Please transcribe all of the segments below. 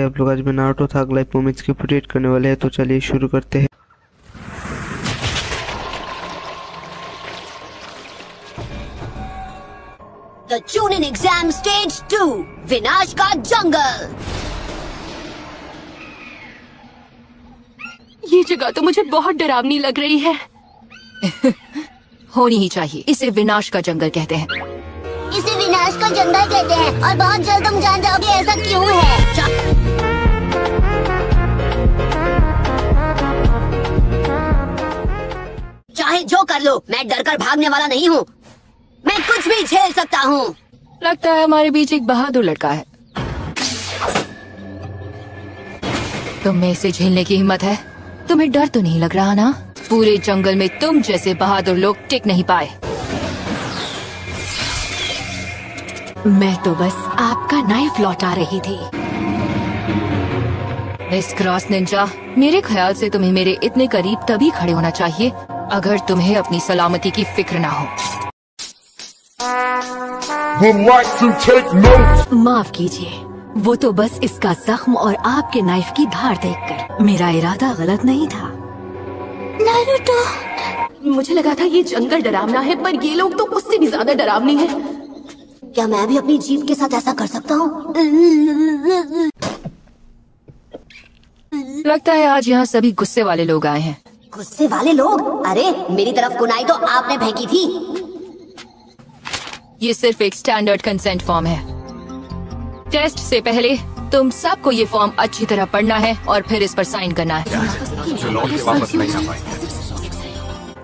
आप लोग, आज मैं नारुतो थाग लाइफ मोमेंट्स की अपडेट करने वाले हैं, तो चलिए शुरू करते हैं। The Chunin Exam Stage 2 विनाश का जंगल। ये जगह तो मुझे बहुत डरावनी लग रही है। होनी ही चाहिए, इसे विनाश का जंगल कहते हैं। इसे विनाश का जंगल कहते हैं और बहुत जल्द तुम जान जाओगे ऐसा क्यों है। चाहे जो कर लो, मैं डर कर भागने वाला नहीं हूँ। मैं कुछ भी झेल सकता हूँ। लगता है हमारे बीच एक बहादुर लड़का है। तुम में इसे झेलने की हिम्मत है? तुम्हें डर तो नहीं लग रहा ना? पूरे जंगल में तुम जैसे बहादुर लोग टिक नहीं पाए। मैं तो बस आपका नाइफ लौटा रही थी। मिस क्रॉस निंजा, मेरे ख्याल से तुम्हें मेरे इतने करीब तभी खड़े होना चाहिए अगर तुम्हें अपनी सलामती की फिक्र ना हो। माफ कीजिए, वो तो बस इसका जख्म और आपके नाइफ की धार देखकर। मेरा इरादा गलत नहीं था। नारुतो, मुझे लगा था ये जंगल डरावना है, पर ये लोग तो उससे भी ज्यादा डरावने हैं। क्या मैं भी अपनी जीप के साथ ऐसा कर सकता हूँ? लगता है आज यहाँ सभी गुस्से वाले लोग आए हैं। गुस्से वाले लोग? अरे मेरी तरफ कुनाई तो आपने फेंकी थी। ये सिर्फ एक स्टैंडर्ड कंसेंट फॉर्म है। टेस्ट से पहले तुम सबको ये फॉर्म अच्छी तरह पढ़ना है और फिर इस पर साइन करना है।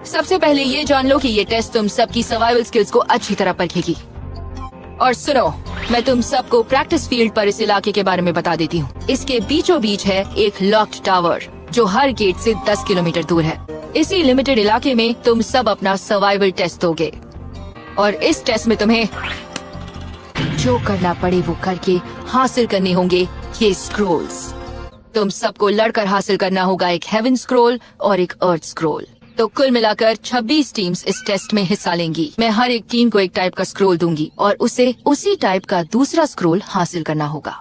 सबसे पहले ये जान लो कि ये टेस्ट तुम सबकी सर्वाइवल स्किल्स को अच्छी तरह परखेगी। और सुनो, मैं तुम सबको प्रैक्टिस फील्ड पर इस इलाके के बारे में बता देती हूँ। इसके बीचों बीच है एक लॉक्ड टावर जो हर गेट से 10 किलोमीटर दूर है। इसी लिमिटेड इलाके में तुम सब अपना सर्वाइवल टेस्ट दोगे और इस टेस्ट में तुम्हें जो करना पड़े वो करके हासिल करने होंगे ये स्क्रोल्स। तुम सबको लड़कर हासिल करना होगा एक हेवन स्क्रोल और एक अर्थ स्क्रोल। तो कुल मिलाकर 26 टीम्स इस टेस्ट में हिस्सा लेंगी। मैं हर एक टीम को एक टाइप का स्क्रोल दूंगी और उसे उसी टाइप का दूसरा स्क्रोल हासिल करना होगा।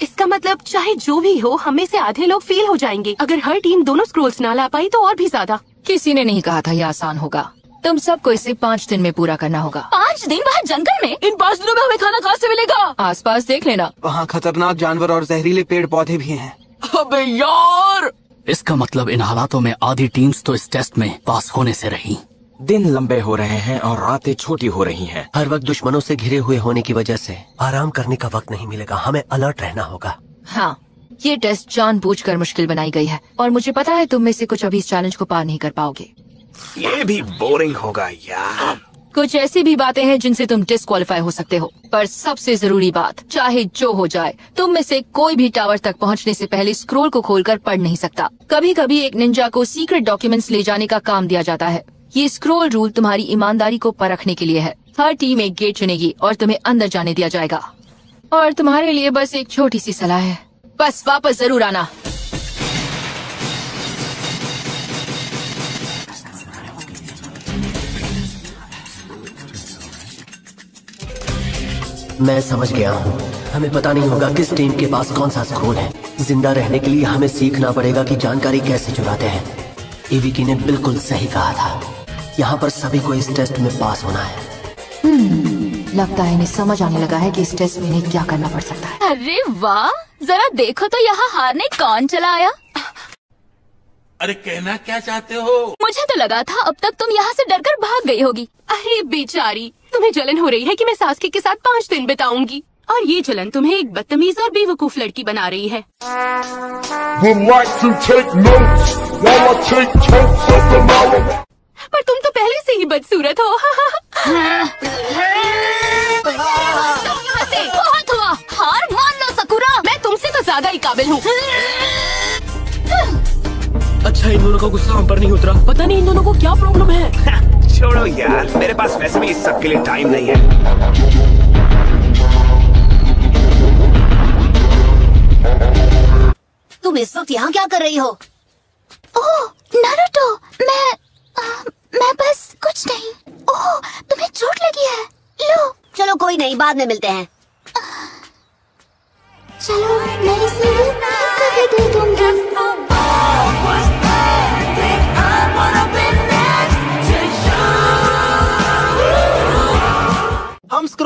इसका मतलब चाहे जो भी हो, हमें से आधे लोग फेल हो जाएंगे। अगर हर टीम दोनों स्क्रोल्स ना ला पाई तो और भी ज्यादा। किसी ने नहीं कहा था यह आसान होगा। तुम सबको इसे 5 दिन में पूरा करना होगा। 5 दिन बाहर जंगल में? इन 5 दिनों में हमें खाना कहाँ से मिलेगा? आसपास देख लेना, वहाँ खतरनाक जानवर और जहरीले पेड़ पौधे भी हैं। अबे यार! इसका मतलब इन हालातों में आधी टीम्स तो इस टेस्ट में पास होने से रही। दिन लंबे हो रहे हैं और रातें छोटी हो रही हैं। हर वक्त दुश्मनों से घिरे हुए होने की वजह से आराम करने का वक्त नहीं मिलेगा। हमें अलर्ट रहना होगा। हाँ, ये टेस्ट जानबूझकर मुश्किल बनाई गई है और मुझे पता है तुम में से कुछ अभी इस चैलेंज को पार नहीं कर पाओगे। ये भी बोरिंग होगा यार। कुछ ऐसी भी बातें हैं जिनसे तुम डिस्क्वालीफाई हो सकते हो, पर सबसे जरूरी बात, चाहे जो हो जाए, तुम में से कोई भी टावर तक पहुंचने से पहले स्क्रोल को खोलकर पढ़ नहीं सकता। कभी कभी एक निंजा को सीक्रेट डॉक्यूमेंट्स ले जाने का काम दिया जाता है। ये स्क्रोल रूल तुम्हारी ईमानदारी को परखने के लिए है। हर टीम एक गेट चुनेगी और तुम्हें अंदर जाने दिया जाएगा। और तुम्हारे लिए बस एक छोटी सी सलाह है, बस वापस जरूर आना। मैं समझ गया हूँ। हमें पता नहीं होगा किस टीम के पास कौन सा स्क्रोल है। जिंदा रहने के लिए हमें सीखना पड़ेगा कि जानकारी कैसे चुराते हैं। एविकी ने बिल्कुल सही कहा था। यहाँ पर सभी को इस टेस्ट में पास होना है। लगता है इन्हें समझ आने लगा है कि इस टेस्ट में इन्हें क्या करना पड़ सकता है। अरे वाह, जरा देखो तो यहाँ हारने कौन चला आया। अरे कहना क्या चाहते हो? मुझे तो लगा था अब तक तुम यहाँ से डरकर भाग गई होगी। अरे बेचारी, तुम्हें जलन हो रही है कि मैं सासकी के साथ 5 दिन बिताऊंगी, और ये जलन तुम्हें एक बदतमीज और बेवकूफ लड़की बना रही है। पर तुम तो पहले से ही बदसूरत हो। बहुत हुआ, हार मान लो सकुरा। मैं तुमसे तो ज्यादा ही काबिल हूँ। अच्छा, इन दोनों का गुस्सा हम पर नहीं उतरा। पता नहीं इन दोनों को क्या प्रॉब्लम है। छोड़ो यार, मेरे पास वैसे भी इस सब के लिए टाइम नहीं है। तुम इस वक्त यहाँ क्या कर रही हो? ओह नारुतो, मैं बस कुछ नहीं। ओह, तुम्हें चोट लगी है? लो। चलो कोई नहीं, बाद में मिलते हैं। चलो मेरे से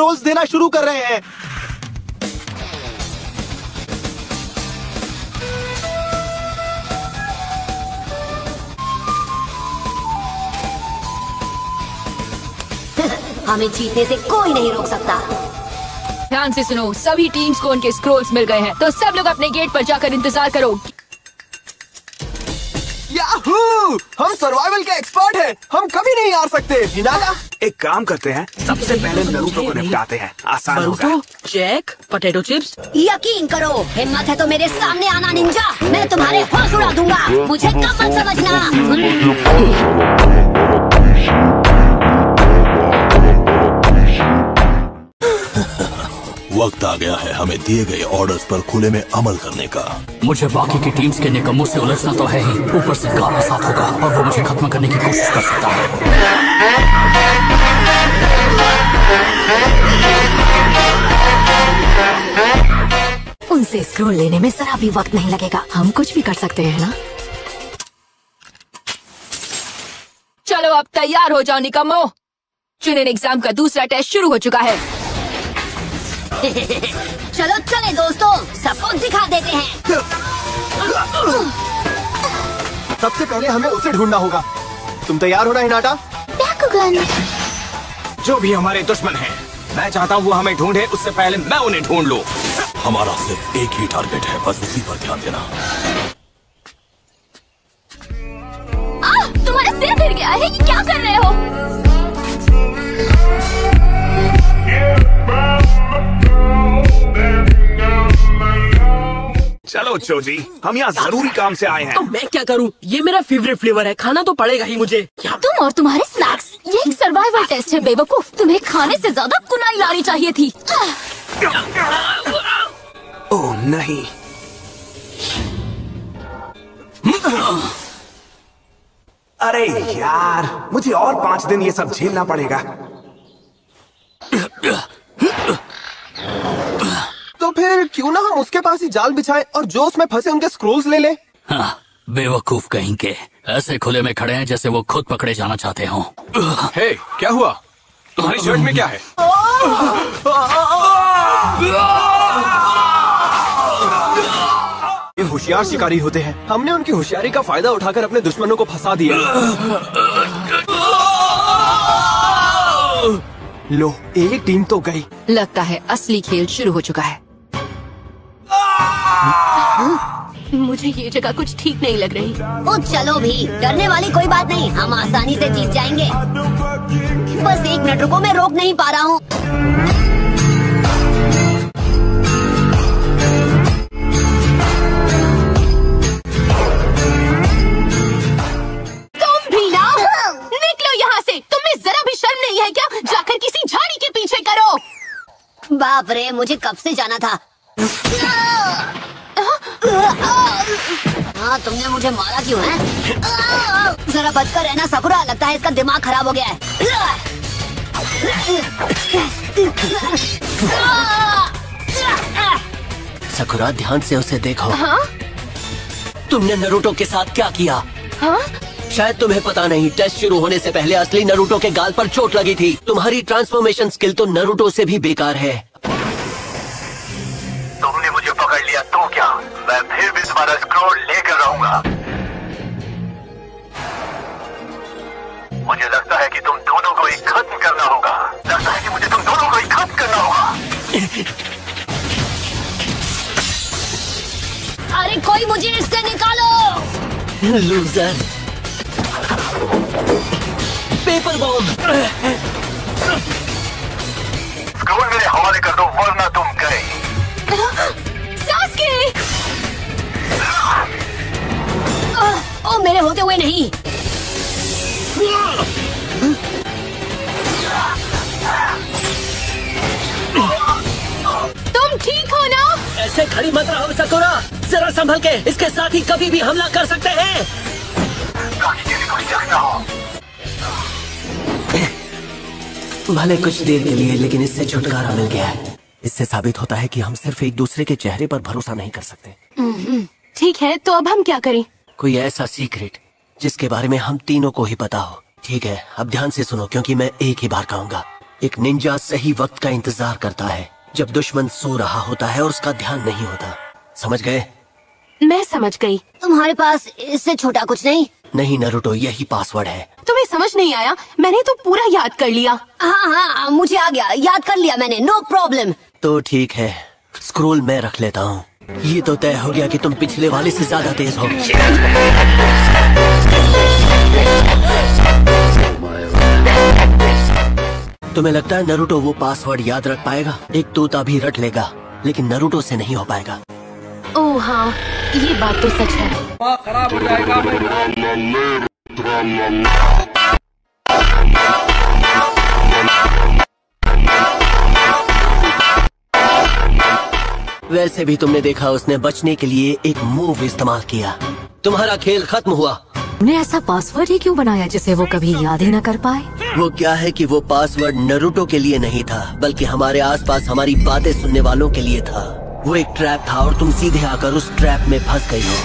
स्क्रॉल्स देना शुरू कर रहे हैं। हमें जीतने से कोई नहीं रोक सकता। ध्यान से सुनो, सभी टीम्स को उनके स्क्रोल्स मिल गए हैं, तो सब लोग अपने गेट पर जाकर इंतजार करो। याहू! हम सर्वाइवल के एक्सपर्ट हैं, हम कभी नहीं हार सकते। हिनाटा, एक काम करते हैं, सबसे पहले नरूटो को निपटाते हैं, आसान होगा। Jack, potato chips. यकीन करो, हिम्मत है तो मेरे सामने आना निंजा, मैं तुम्हारे होश उड़ा दूंगा, मुझे कम मत समझना। वक्त आ गया है हमें दिए गए ऑर्डर्स पर खुले में अमल करने का। मुझे बाकी की टीम्स के निकम्मों से उलझना तो है ही, ऊपर से काला साथ होगा और वो मुझे खत्म करने की कोशिश कर सकता है। उनसे स्क्रोल लेने में जरा भी वक्त नहीं लगेगा, हम कुछ भी कर सकते हैं ना। चलो अब तैयार हो जाओ निकम्मो, चुनिन एग्जाम का दूसरा टेस्ट शुरू हो चुका है। चलो चले दोस्तों, सबको दिखा देते हैं। सबसे पहले हमें उसे ढूंढना होगा। तुम तैयार हो ना हिनाटा? बाकुगन। जो भी हमारे दुश्मन हैं, मैं चाहता हूँ वो हमें ढूंढे, उससे पहले मैं उन्हें ढूंढ लूँ। हमारा सिर्फ एक ही टारगेट है, बस उसी पर ध्यान देना। तुम्हारा सिर फिर गया है, ये क्या कर रहे हो? चलो चोजी, हम यहाँ जरूरी काम से आए हैं। तो मैं क्या करूँ? ये मेरा फेवरेट फ्लेवर है, खाना तो पड़ेगा ही मुझे। तुम और तुम्हारे स्नैक्स, ये एक सर्वाइवल टेस्ट है बेवकूफ, तुम्हें खाने से ज्यादा कुनाई लानी चाहिए थी। ओह नहीं। अरे यार, मुझे और 5 दिन ये सब झेलना पड़ेगा। तो फिर क्यों ना हम उसके पास ही जाल बिछाएं और जो उसमें फंसे उनके स्क्रोल्स ले लें? हाँ, बेवकूफ कहीं के, ऐसे खुले में खड़े हैं जैसे वो खुद पकड़े जाना चाहते हों। हे, क्या हुआ? तुम्हारी शर्ट में क्या है? ये होशियार शिकारी होते हैं, हमने उनकी होशियारी का फायदा उठाकर अपने दुश्मनों को फंसा दिया। लो, एक टीम तो गई। लगता है असली खेल शुरू हो चुका है। मुझे ये जगह कुछ ठीक नहीं लग रही। ओ चलो भी, डरने वाली कोई बात नहीं, हम आसानी से जीत जाएंगे। बस 1 मिनट रुको, मैं रोक नहीं पा रहा हूँ। तुम भी ना, निकलो यहाँ से। तुम्हें जरा भी शर्म नहीं है क्या? जाकर किसी झाड़ी के पीछे करो। बाप रे, मुझे कब से जाना था। हाँ, तुमने मुझे मारा क्यों है? जरा बचकर रहना साकुरा, लगता है इसका दिमाग खराब हो गया है। साकुरा, ध्यान से उसे देखो। हाँ? तुमने नरूटो के साथ क्या किया? हाँ? शायद तुम्हें पता नहीं, टेस्ट शुरू होने से पहले असली नरूटो के गाल पर चोट लगी थी। तुम्हारी ट्रांसफॉर्मेशन स्किल तो नरूटो से भी बेकार है। तुमने मुझे पकड़ लिया तो क्या? मैं फिर भी तुम्हारा स्क्रॉल लेकर रहूंगा। मुझे लगता है कि तुम दोनों को ही खत्म करना होगा। लगता है कि मुझे तुम दोनों को ही खत्म करना होगा। अरे कोई मुझे इससे निकालो। लूजर। Paper bomb. स्क्रॉल मेरे हवाले कर दो वरना तुम गए। सास्के! ओ मेरे होते हुए नहीं। तुम ठीक हो ना? ऐसे खड़ी मत रहो साकुरा, जरा संभल के, इसके साथ ही कभी भी हमला कर सकते हैं। भले कुछ देर के लिए, लेकिन इससे छुटकारा मिल गया है। इससे साबित होता है कि हम सिर्फ एक दूसरे के चेहरे पर भरोसा नहीं कर सकते। ठीक है, तो अब हम क्या करें? कोई ऐसा सीक्रेट जिसके बारे में हम तीनों को ही पता हो। ठीक है, अब ध्यान से सुनो, क्योंकि मैं एक ही बार कहूंगा। एक निंजा सही वक्त का इंतजार करता है जब दुश्मन सो रहा होता है और उसका ध्यान नहीं होता। समझ गए? मैं समझ गई। तुम्हारे पास इससे छोटा कुछ नहीं? नहीं नरुटो, यही पासवर्ड है। तुम्हें समझ नहीं आया? मैंने तो पूरा याद कर लिया। हाँ, मुझे आ गया, याद कर लिया मैंने, नो प्रॉब्लम। तो ठीक है, स्क्रोल मैं रख लेता हूँ। ये तो तय हो गया कि तुम पिछले वाले से ज्यादा तेज हो। तुम्हें लगता है नरुटो वो पासवर्ड याद रख पाएगा? एक तोता भी रट लेगा, लेकिन नरुटो से नहीं हो पाएगा। ओह हाँ, ये बात तो सच है। खराब हो जाएगा वैसे भी तुमने देखा उसने बचने के लिए एक मूव इस्तेमाल किया। तुम्हारा खेल खत्म हुआ। तुमने ऐसा पासवर्ड ही क्यों बनाया जिसे वो कभी याद ही न कर पाए? वो क्या है कि वो पासवर्ड नरुटो के लिए नहीं था, बल्कि हमारे आसपास हमारी बातें सुनने वालों के लिए था। वो एक ट्रैप था और तुम सीधे आकर उस ट्रैप में फंस गई हो।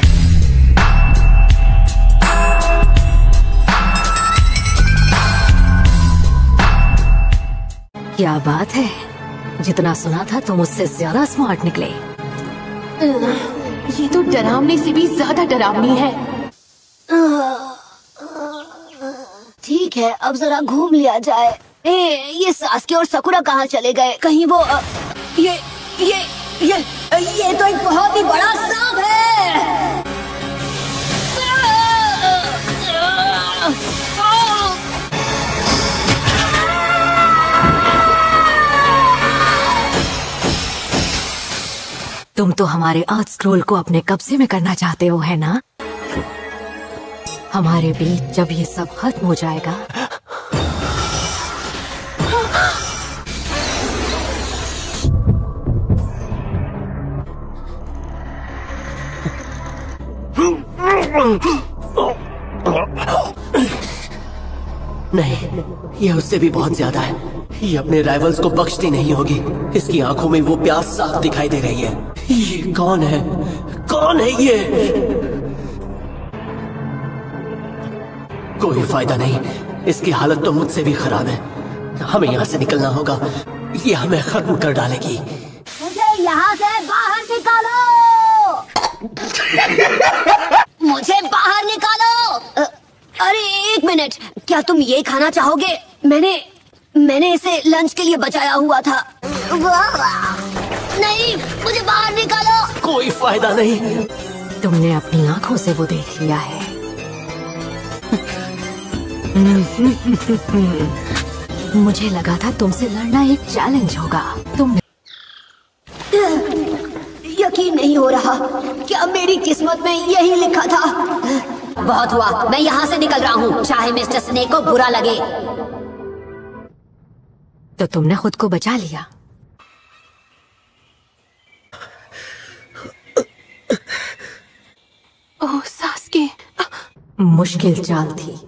क्या बात है, जितना सुना था तुम उससे ज्यादा स्मार्ट निकले। ये तो डरावने से भी ज्यादा डरावनी है। ठीक है, अब जरा घूम लिया जाए। ये सास्के और सकुरा कहाँ चले गए? कहीं वो ये तो एक बहुत ही बड़ा सांप है। तुम तो हमारे अर्थ स्क्रोल को अपने कब्जे में करना चाहते हो, है ना? हमारे बीच जब ये सब खत्म हो जाएगा, नहीं, ये उससे भी बहुत ज्यादा है। ये अपने राइवल्स को बख्शती नहीं होगी। इसकी आंखों में वो प्यास साफ दिखाई दे रही है। ये कौन है? कौन है ये? कोई फायदा नहीं, इसकी हालत तो मुझसे भी खराब है। हमें यहाँ से निकलना होगा, ये हमें खत्म कर डालेगी। मुझे यहाँ से बाहर निकालो। मुझे बाहर निकालो। अरे एक मिनट, क्या तुम ये खाना चाहोगे? मैंने इसे लंच के लिए बचाया हुआ था। नहीं, मुझे बाहर निकालो। कोई फायदा नहीं। तुमने अपनी आंखों से वो देख लिया है। मुझे लगा था तुमसे लड़ना एक चैलेंज होगा। तुमने यकीन नहीं हो रहा, क्या मेरी किस्मत में यही लिखा था? बहुत हुआ, मैं यहाँ से निकल रहा हूँ, चाहे मिस्टर स्नेक को बुरा लगे। तो तुमने खुद को बचा लिया। ओह सास्के, मुश्किल चाल थी,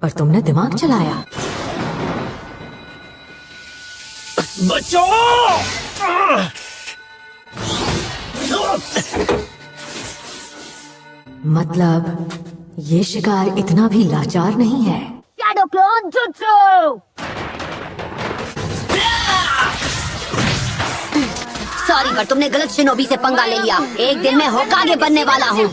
पर तुमने दिमाग चलाया। बचो! मतलब ये शिकार इतना भी लाचार नहीं है। Shadow clone jutsu! सॉरी, पर तुमने गलत शिनोबी से पंगा ले लिया। एक दिन मैं होकागे बनने वाला हूँ।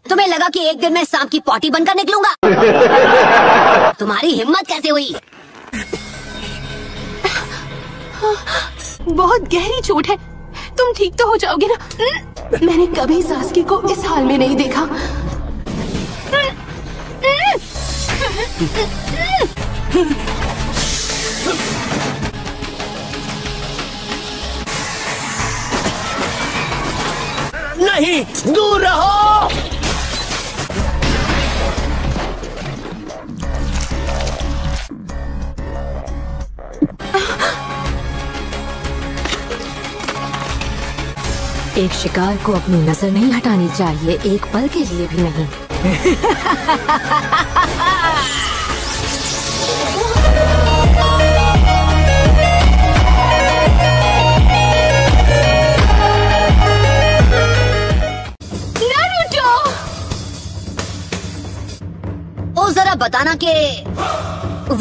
तुम्हें लगा कि एक दिन मैं सांप की पॉटी बनकर निकलूंगा? तुम्हारी हिम्मत कैसे हुई? बहुत गहरी चोट है, तुम ठीक तो हो जाओगे ना? मैंने कभी सास्के को इस हाल में नहीं देखा। नहीं, दूर रहो। एक शिकार को अपनी नजर नहीं हटानी चाहिए, एक पल के लिए भी नहीं।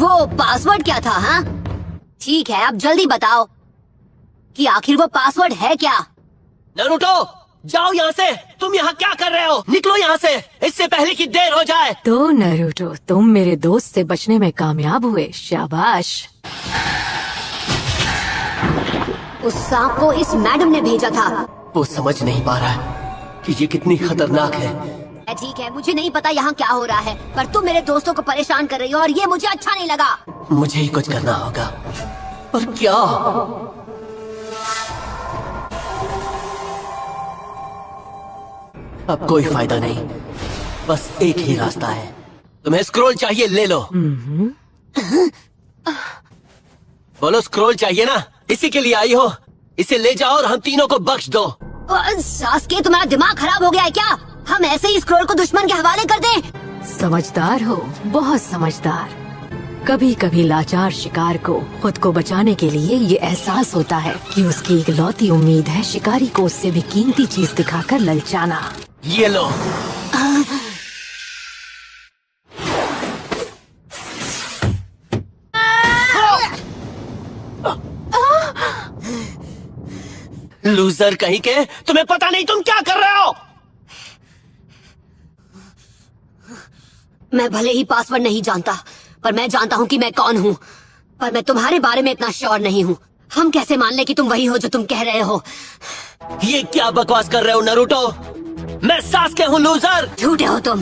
वो पासवर्ड क्या था? हाँ ठीक है, अब जल्दी बताओ कि आखिर वो पासवर्ड है क्या? नारुतो, जाओ यहाँ से। तुम यहाँ क्या कर रहे हो? निकलो यहाँ से, इससे पहले कि देर हो जाए। तो नारुतो, तुम मेरे दोस्त से बचने में कामयाब हुए, शाबाश। उस सांप को इस मैडम ने भेजा था। वो समझ नहीं पा रहा है कि ये कितनी खतरनाक है। ठीक है, मुझे नहीं पता यहाँ क्या हो रहा है, पर तुम मेरे दोस्तों को परेशान कर रही हो और ये मुझे अच्छा नहीं लगा। मुझे ही कुछ करना होगा, पर क्या? अब कोई फायदा नहीं, बस एक ही रास्ता है। तुम्हें स्क्रॉल चाहिए, ले लो। बोलो स्क्रॉल चाहिए ना? इसी के लिए आई हो? इसे ले जाओ और हम तीनों को बख्श दो। सास्के, तुम्हारा दिमाग खराब हो गया है क्या? हम ऐसे ही स्क्रॉल को दुश्मन के हवाले कर दें? समझदार हो, बहुत समझदार। कभी कभी लाचार शिकार को खुद को बचाने के लिए ये एहसास होता है कि उसकी इकलौती उम्मीद है शिकारी को उससे भी कीमती चीज दिखाकर ललचाना। ये लो। लूजर कहीं के, तुम्हें पता नहीं तुम क्या कर रहे हो? मैं भले ही पासवर्ड नहीं जानता, पर मैं जानता हूँ कि मैं कौन हूँ। पर मैं तुम्हारे बारे में इतना श्योर नहीं हूँ। हम कैसे मान ले कि तुम वही हो जो तुम कह रहे हो? ये क्या बकवास कर रहे हो नारुतो? मैं सास्के हूँ, लूजर। झूठे हो तुम,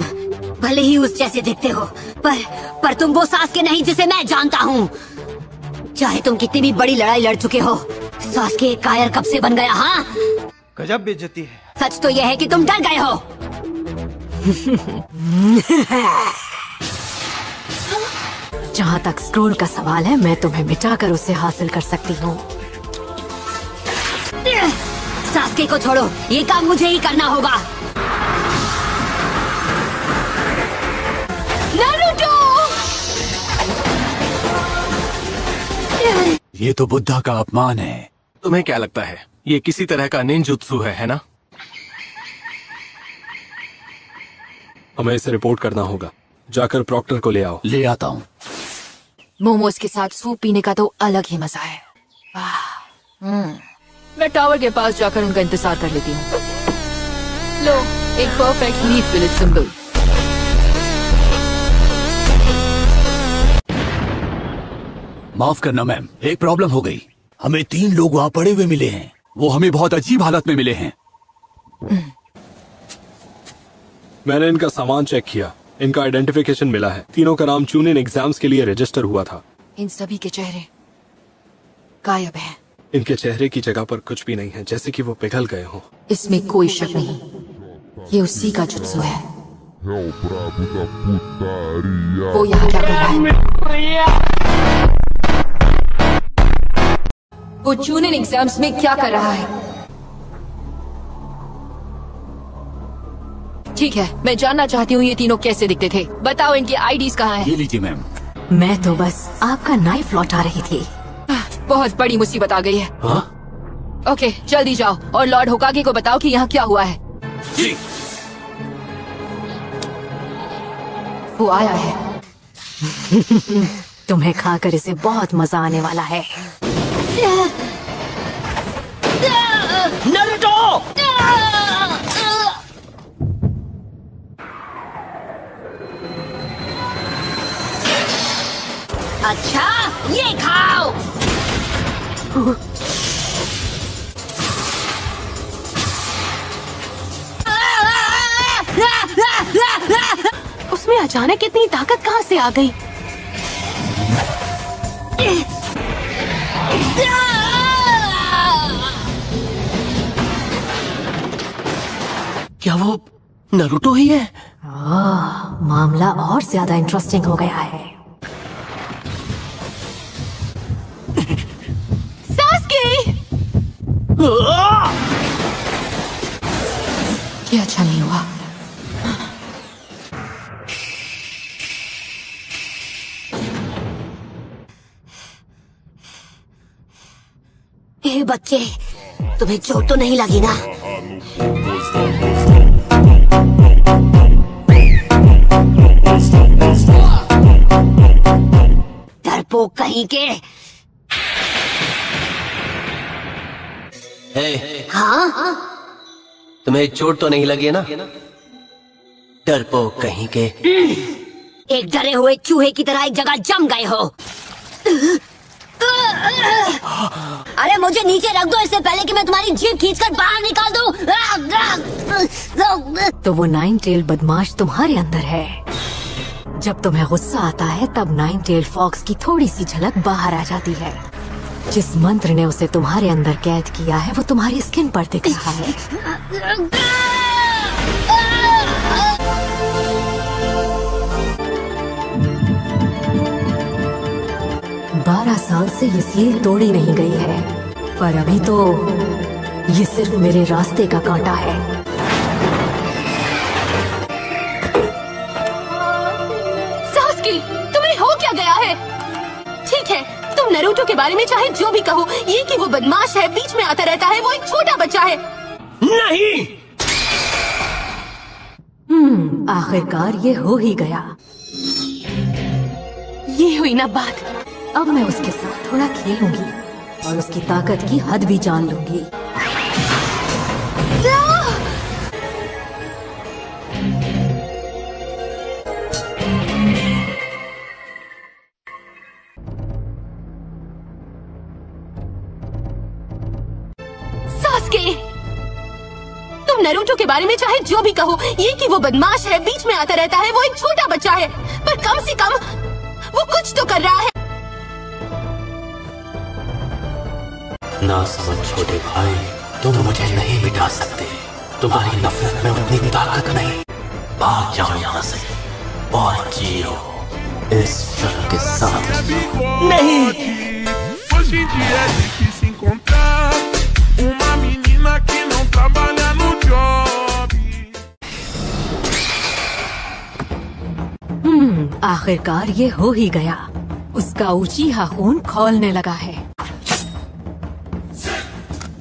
भले ही उस जैसे दिखते हो, पर तुम वो सास्के नहीं जिसे मैं जानता हूँ। चाहे तुम कितनी भी बड़ी लड़ाई लड़ चुके हो, सास्के कायर कब से बन गया? हाँ, गजब बेइज्जती है। सच तो यह है कि तुम डर गए हो। जहाँ तक स्क्रोल का सवाल है, मैं तुम्हें मिटाकर उसे हासिल कर सकती हूँ। सास्के को छोड़ो, ये काम मुझे ही करना होगा। नारुतो! ये तो बुद्धा का अपमान है। तुम्हें क्या लगता है ये किसी तरह का निंजुत्सु है ना? हमें इसे रिपोर्ट करना होगा। जाकर प्रॉक्टर को ले आओ। ले आता हूँ। मोमोज के साथ सूप पीने का तो अलग ही मजा है। मैं टावर के पास जाकर उनका इंतजार कर लेती हूँ। लो, एक परफेक्ट लीफ विलेज सिंबल। माफ करना मैम, एक प्रॉब्लम हो गई। हमें 3 लोग वहाँ पड़े हुए मिले हैं। वो हमें बहुत अजीब हालत में मिले हैं। मैंने इनका सामान चेक किया, इनका आइडेंटिफिकेशन मिला है। तीनों का नाम चूनिन एग्जाम्स के लिए रजिस्टर हुआ था। इन सभी के चेहरे गायब हैं। इनके चेहरे की जगह पर कुछ भी नहीं है, जैसे कि वो पिघल गए हों। इसमें कोई शक नहीं, ये उसी का जुत्सु है। वो यहाँ क्या कर रहा है? वो चूनिन एग्जाम्स में क्या कर रहा है? ठीक है, मैं जानना चाहती हूँ ये तीनों कैसे दिखते थे। बताओ इनके आईडीज कहाँ हैं? ये लीजिए मैम। मैं तो बस आपका नाइफ लौटा रही थी। बहुत बड़ी मुसीबत आ गई है। हाँ? ओके, जल्दी जाओ और लॉर्ड होकागे को बताओ कि यहाँ क्या हुआ है। जी। वो आया है। तुम्हें खाकर इसे बहुत मजा आने वाला है। नारुतो! अच्छा, ये खाओ। उसमें अचानक इतनी ताकत कहाँ से आ गई? क्या वो नारुतो ही है? मामला और ज्यादा इंटरेस्टिंग हो गया है। ये अच्छा नहीं हुआ। ए बच्चे, तुम्हें चोट तो नहीं लगी ना? डरपोक कहीं के। हाँ, तुम्हें चोट तो नहीं लगी है ना? डरपोक कहीं के। एक डरे हुए चूहे की तरह एक जगह जम गए हो। अरे मुझे नीचे रख दो इससे पहले कि मैं तुम्हारी जीभ खींचकर बाहर निकाल दूं। तो वो नाइन टेल बदमाश तुम्हारे अंदर है। जब तुम्हें गुस्सा आता है तब नाइन टेल फॉक्स की थोड़ी सी झलक बाहर आ जाती है। जिस मंत्र ने उसे तुम्हारे अंदर कैद किया है वो तुम्हारी स्किन पर दिख रहा है। 12 साल से ये सील तोड़ी नहीं गई है, पर अभी तो ये सिर्फ मेरे रास्ते का कांटा है। सास्की, तुम्हें हो क्या गया है? ठीक है, तुम नारुतो के बारे में चाहे जो भी कहो, ये कि वो बदमाश है, बीच में आता रहता है, वो एक छोटा बच्चा है। नहीं। आखिरकार ये हो ही गया। ये हुई ना बात। अब मैं उसके साथ थोड़ा खेलूंगी और उसकी ताकत की हद भी जान लूंगी। सास्के, तुम नारुतो के बारे में चाहे जो भी कहो, ये कि वो बदमाश है, बीच में आता रहता है, वो एक छोटा बच्चा है, पर कम से कम वो कुछ तो कर रहा है। ना समझ छोटे भाई, तुम मुझे नहीं मिटा सकते। तुम्हारी नफरत में उतनी ताकत नहीं। भाग जाओ यहाँ से और जियो इस शर्त के साथ। नहीं। Hoje em dia é difícil encontrar uma menina que não trabalha no job. आखिरकार ये हो ही गया। उसका ऊंचीहा खून खौलने लगा है।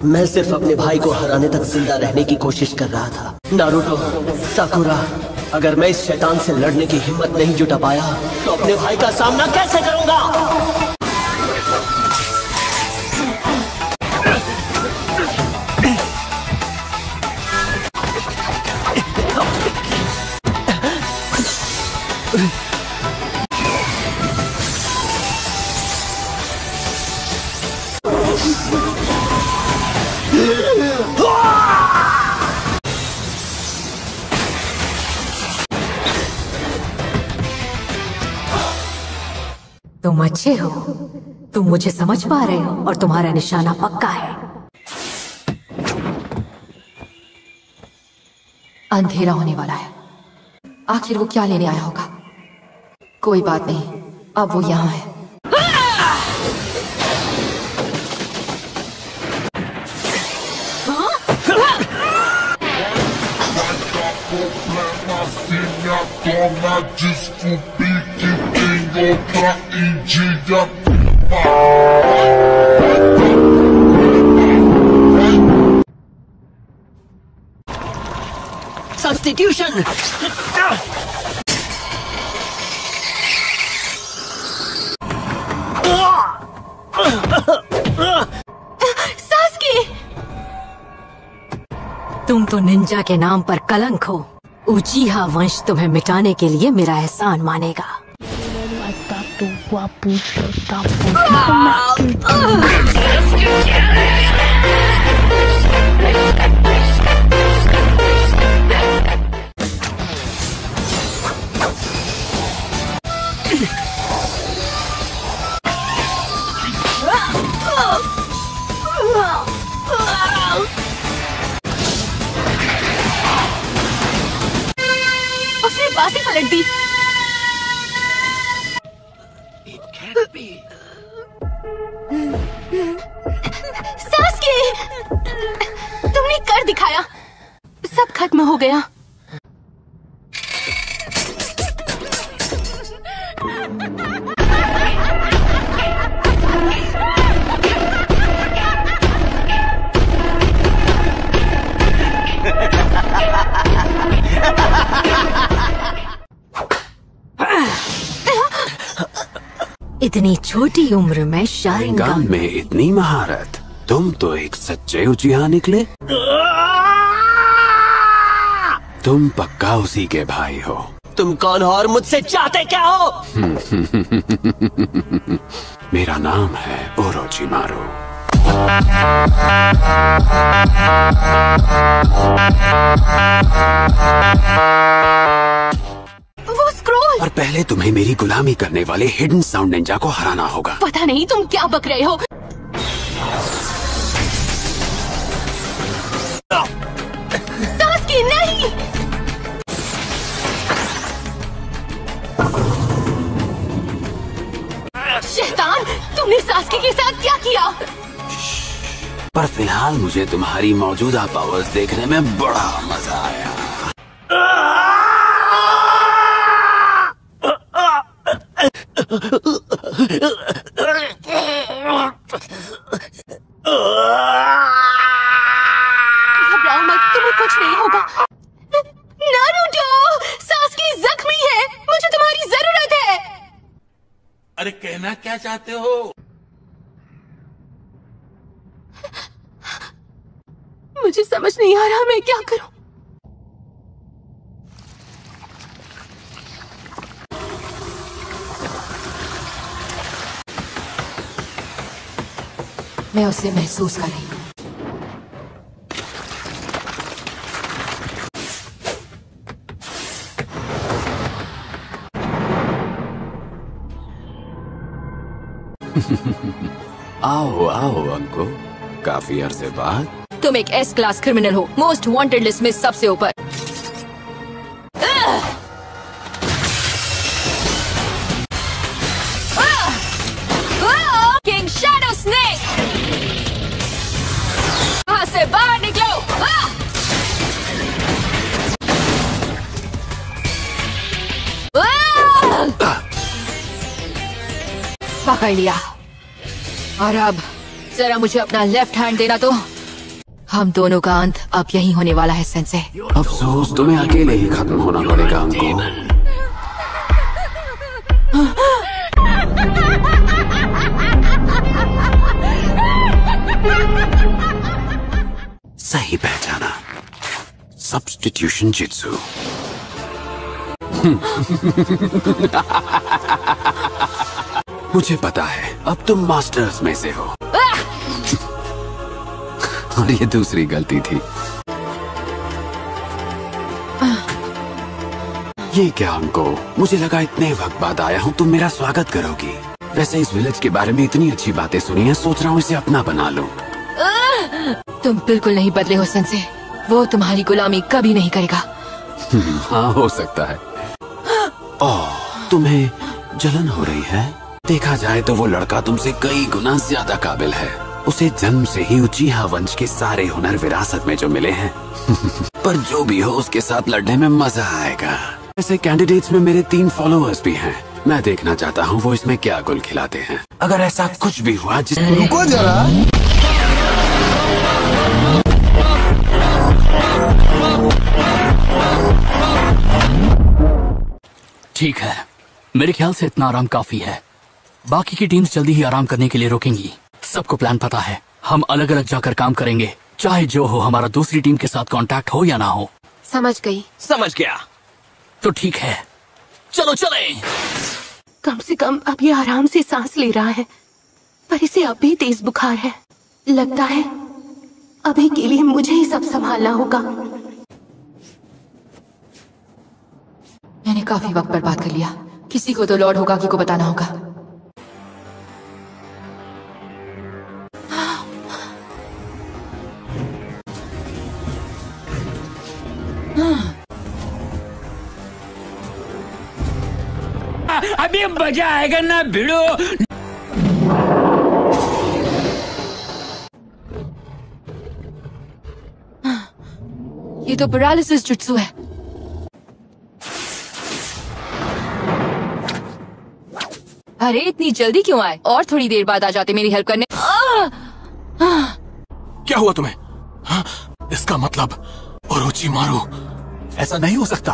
मैं सिर्फ अपने भाई को हराने तक जिंदा रहने की कोशिश कर रहा था। नारुतो, साकुरा, अगर मैं इस शैतान से लड़ने की हिम्मत नहीं जुटा पाया तो अपने भाई का सामना कैसे करूंगा? तुम अच्छे हो, तुम मुझे समझ पा रहे हो और तुम्हारा निशाना पक्का है। अंधेरा होने वाला है। आखिर वो क्या लेने आया होगा? कोई बात नहीं, अब वो यहाँ है। Toma, descobri que tem outra indígena. Substitution! सास्की! तुम तो निंजा के नाम पर कलंक हो। उचीहा वंश तुम्हें मिटाने के लिए मेरा एहसान मानेगा। उसने बासी पलट दी। सास्की, तुमने कर दिखाया। सब खत्म हो गया। इतनी छोटी उम्र में शारिंगान में इतनी महारत, तुम तो एक सच्चे उचिहा निकले। तुम पक्का उसी के भाई हो। तुम कौन हो और मुझसे चाहते क्या हो? मेरा नाम है ओरोचिमारू। वो स्क्रोल। और पहले तुम्हें मेरी गुलामी करने वाले हिडन साउंड निंजा को हराना होगा। पता नहीं तुम क्या बक रहे हो। सास्के नहीं। शैतान, तुमने सास्के के साथ क्या किया? पर फिलहाल मुझे तुम्हारी मौजूदा पावर्स देखने में बड़ा मजा आया। घबराओ मत, तुम्हें कुछ नहीं होगा। नारुतो, सास्के जख्मी है, मुझे तुम्हारी जरूरत है। अरे कहना क्या चाहते हो? मुझे समझ नहीं आ रहा मैं क्या करूं। मैं उसे महसूस कर रही हूँ। आओ आओ अंको, काफी अरसे बाद। तुम एक एस क्लास क्रिमिनल हो, मोस्ट वांटेड लिस्ट में सबसे ऊपर। किंग शैडो स्नेक, वहां से बाहर निकलो। पकड़ लिया। और अब जरा मुझे अपना लेफ्ट हैंड देना तो। हम दोनों का अंत अब यही होने वाला है सेंसे। अफसोस, तुम्हें अकेले ही खत्म होना पड़ेगा अंको। सही पहचाना, सब्स्टिट्यूशन जित्सु। मुझे पता है अब तुम मास्टर्स में से हो। और ये दूसरी गलती थी। ये क्या अंको, मुझे लगा इतने वक्त बाद आया हूँ तुम मेरा स्वागत करोगी। वैसे इस विलेज के बारे में इतनी अच्छी बातें सुनी हैं, सोच रहा हूँ इसे अपना बना लूं। तुम बिल्कुल नहीं बदले हो सेंसे। वो तुम्हारी गुलामी कभी नहीं करेगा। हाँ, हो सकता है। ओह, तुम्हें जलन हो रही है? देखा जाए तो वो लड़का तुमसे कई गुना ज्यादा काबिल है। उसे जन्म से ही उचिहा वंश के सारे हुनर विरासत में जो मिले हैं। पर जो भी हो, उसके साथ लड़ने में मजा आएगा। ऐसे कैंडिडेट्स में मेरे 3 फॉलोअर्स भी हैं। मैं देखना चाहता हूँ वो इसमें क्या गुल खिलाते हैं। अगर ऐसा कुछ भी हुआ रुको जरा। ठीक है, मेरे ख्याल से इतना आराम काफी है। बाकी की टीम्स जल्दी ही आराम करने के लिए रुकेंगी। सबको प्लान पता है, हम अलग अलग जाकर काम करेंगे। चाहे जो हो, हमारा दूसरी टीम के साथ कांटेक्ट हो या ना हो। समझ गई। समझ गया। तो ठीक है, चलो चले। कम से कम अब ये आराम से सांस ले रहा है, पर इसे अब भी तेज बुखार है। लगता है अभी के लिए मुझे ही सब संभालना होगा। मैंने काफी वक्त बर्बाद कर लिया। किसी को तो लॉर्ड होगाकी को बताना होगा। अभी मजा आएगा ना भिड़ो। ये तो पैरालिसिस जुत्सु है। अरे इतनी जल्दी क्यों आए? और थोड़ी देर बाद आ जाते मेरी हेल्प करने। क्या हुआ तुम्हें? हाँ? इसका मतलब ओरोचिमारू, ऐसा नहीं हो सकता।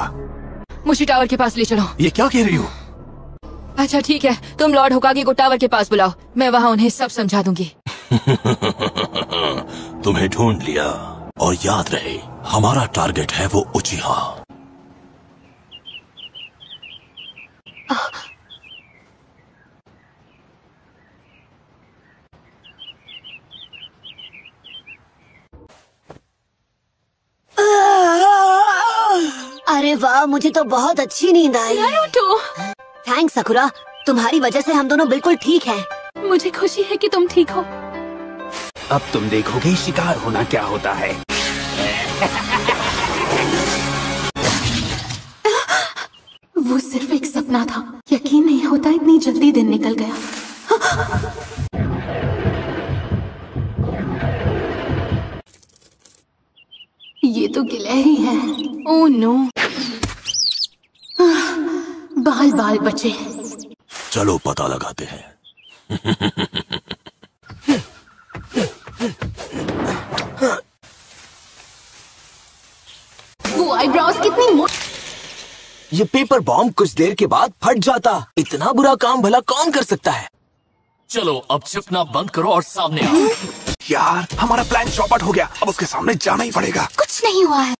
मुझे टावर के पास ले चलो। ये क्या कह रही हो? अच्छा ठीक है, तुम लॉर्ड होकागे को टावर के पास बुलाओ, मैं वहाँ उन्हें सब समझा दूंगी। तुम्हें ढूंढ लिया, और याद रहे हमारा टारगेट है वो उचिहा। अरे वाह, मुझे तो बहुत अच्छी नींद आई। नारुतो। थैंक्स सकुरा, तुम्हारी वजह से हम दोनों बिल्कुल ठीक हैं। मुझे खुशी है कि तुम ठीक हो। अब तुम देखोगे शिकार होना क्या होता है। वो सिर्फ एक सपना था, यकीन नहीं होता इतनी जल्दी दिन निकल गया। ये तो गिलहरी है। ओह नो, बाल बाल बचे। चलो पता लगाते हैं। वो आईब्रोज कितनी ये पेपर बॉम्ब कुछ देर के बाद फट जाता। इतना बुरा काम भला कौन कर सकता है? चलो अब छिपना बंद करो और सामने आओ। यार हमारा प्लान चौपट हो गया, अब उसके सामने जाना ही पड़ेगा। कुछ नहीं हुआ है।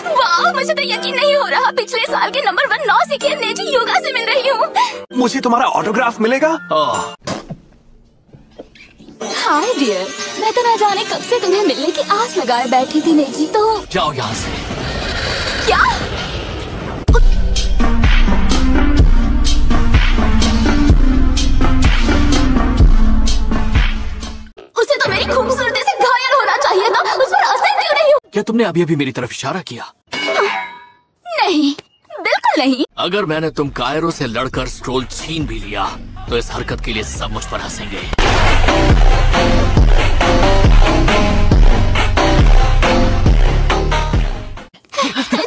वाह, मुझे तो यकीन नहीं हो रहा, पिछले साल के नंबर 1 नौसिखिया नेजी योगा से मिल रही हूँ। मुझे तुम्हारा ऑटोग्राफ मिलेगा? हाय डियर, मैं तो ना जाने कब से तुम्हें मिलने की आस लगाए बैठी थी नेजी। तो जाओ यहाँ से। क्या? उसे तो मेरी खूबसूरती से घायल होना चाहिए था, उस पर असर क्यों नहीं? क्या तुमने अभी अभी मेरी तरफ इशारा किया? नहीं, बिल्कुल नहीं। अगर मैंने तुम कायरो से लड़कर स्क्रोल छीन भी लिया तो इस हरकत के लिए सब मुझ पर हंसेंगे।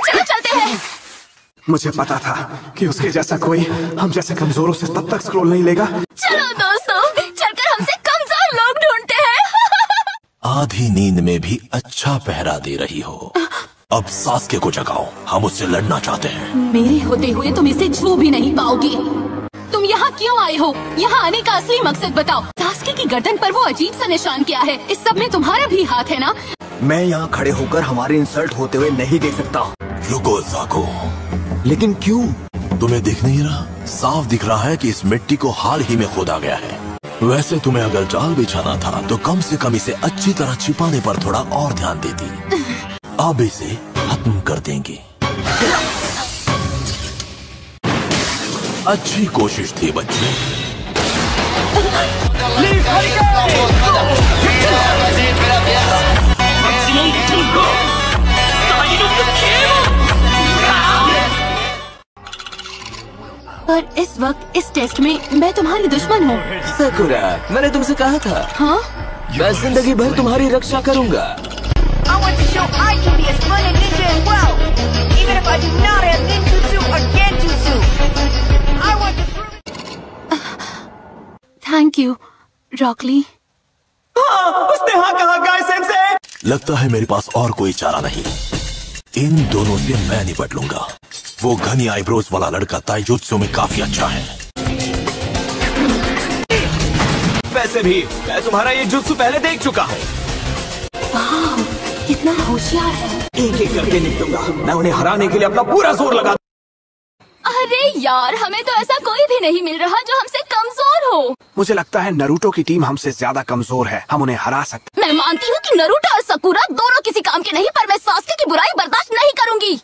चलो चलते हैं। मुझे पता था कि उसके जैसा कोई हम जैसे कमजोरों से तब तक स्क्रॉल नहीं लेगा। चलो दोस्तों, चलकर हमसे कमजोर लोग ढूंढते हैं। आधी नींद में भी अच्छा पहरा दे रही हो। अब सास्के को जगाओ, हम उससे लड़ना चाहते हैं। मेरे होते हुए तुम इसे छू भी नहीं पाओगे। तुम यहाँ क्यों आए हो? यहाँ आने का असली मकसद बताओ। सास्के की गर्दन पर वो अजीब सा निशान क्या है? इस सब में तुम्हारा भी हाथ है ना? मैं यहाँ खड़े होकर हमारे इंसल्ट होते हुए नहीं देख सकता। रुको जाको। लेकिन क्यों? तुम्हें दिख नहीं रहा? साफ दिख रहा है कि इस मिट्टी को हाल ही में खोदा गया है। वैसे तुम्हें अगर जाल बिछाना था तो कम से कम इसे अच्छी तरह छिपाने पर थोड़ा और ध्यान देती। अब इसे खत्म कर देंगे। अच्छी कोशिश थी बच्चे। पर इस वक्त इस टेस्ट में मैं तुम्हारी दुश्मन हूँ। सकुरा, मैंने तुमसे कहा था। हाँ? मैं जिंदगी भर तुम्हारी रक्षा करूँगा। I want to show I can be a splendid ninja as well, even if I do not have ninjutsu or genjutsu. I want to prove. Thank you, रॉकली। उसने हाँ कहा गाइस सेंसे। लगता है मेरे पास और कोई चारा नहीं। इन दोनों से मैं निपट लूंगा। वो घनी आईब्रोज वाला लड़का ताइजुत्सु में काफी अच्छा है। वैसे भी मैं तुम्हारा ये जुत्सु पहले देख चुका हूँ। वाह, कितना होशियार है। एक एक करके निपटूंगा। मैं उन्हें हराने के लिए अपना पूरा जोर लगा। अरे यार, हमें तो ऐसा कोई भी नहीं मिल रहा जो हमसे कमजोर हो। मुझे लगता है नरूटो की टीम हमसे ज्यादा कमजोर है, हम उन्हें हरा सकते। मैं मानती हूँ कि नरूटो और सकुरा दोनों किसी काम के नहीं, पर मैं सास्के की बुराई बर्दाश्त नहीं करूंगी।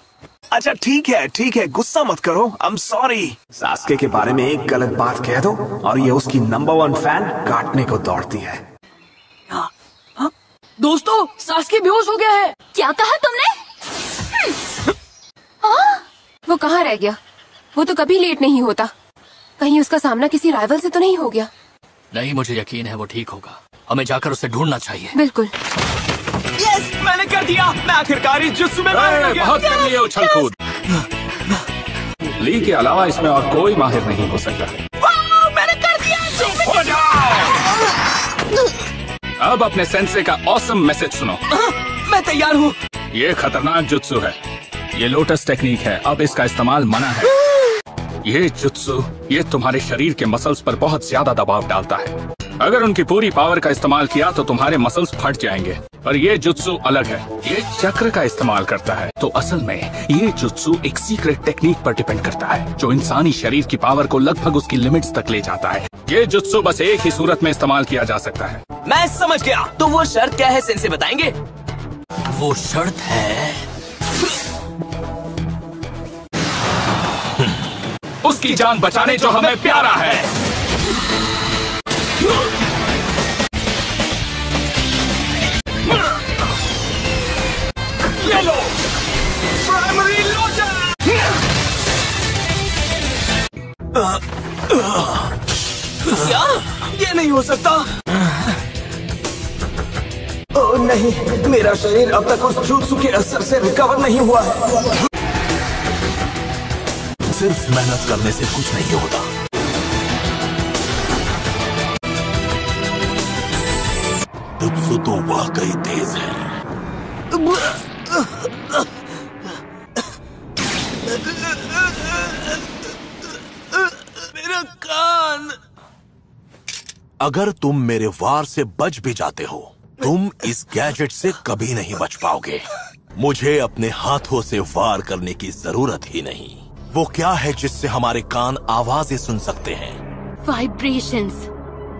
अच्छा ठीक है, गुस्सा मत करो। I'm sorry। सास्के के बारे में एक गलत बात कह दो और ये उसकी नंबर 1 फैन काटने को दौड़ती है। दोस्तों, सास्के बेहोश हो गया है। क्या कहा तुमने? वो कहाँ रह गया? वो तो कभी लेट नहीं होता। कहीं उसका सामना किसी राइवल से तो नहीं हो गया? नहीं, मुझे यकीन है वो ठीक होगा। हमें जाकर उसे ढूंढना चाहिए। बिल्कुल। यस, मैंने कर दिया। मैं आखिरकार इस जुत्सु में माहिर हो गया। बहुत कर लिए उछल कूद। ली के अलावा इसमें और कोई माहिर नहीं हो सकता। मैंने कर दिया। हो जाओ। अब अपने सेंसे का ऑसम मैसेज सुनो। मैं तैयार हूँ। ये खतरनाक जुत्सु है। ये लोटस टेक्निक है, अब इसका इस्तेमाल मना है। ये जुत्सु ये तुम्हारे शरीर के मसल्स पर बहुत ज्यादा दबाव डालता है। अगर उनकी पूरी पावर का इस्तेमाल किया तो तुम्हारे मसल्स फट जाएंगे। पर ये जुत्सु अलग है, ये चक्र का इस्तेमाल करता है। तो असल में ये जुत्सु एक सीक्रेट टेक्निक पर डिपेंड करता है जो इंसानी शरीर की पावर को लगभग उसकी लिमिट्स तक ले जाता है। ये जुत्सु बस एक ही सूरत में इस्तेमाल किया जा सकता है। मैं समझ गया। तो वो शर्त क्या है सेंसे बताएंगे? वो शर्त है उसकी जान बचाने जो हमें प्यारा है। ले लो प्राइमरी लोचर। क्या? ये नहीं हो सकता। ओह नहीं, मेरा शरीर अब तक उस जुत्सु के असर से रिकवर नहीं हुआ है। सिर्फ मेहनत करने से कुछ नहीं होता। जुत्सु तो वाकई तेज है। मेरा कान। अगर तुम मेरे वार से बच भी जाते हो, तुम इस गैजेट से कभी नहीं बच पाओगे। मुझे अपने हाथों से वार करने की जरूरत ही नहीं। वो क्या है जिससे हमारे कान आवाजें सुन सकते हैं? वाइब्रेशंस।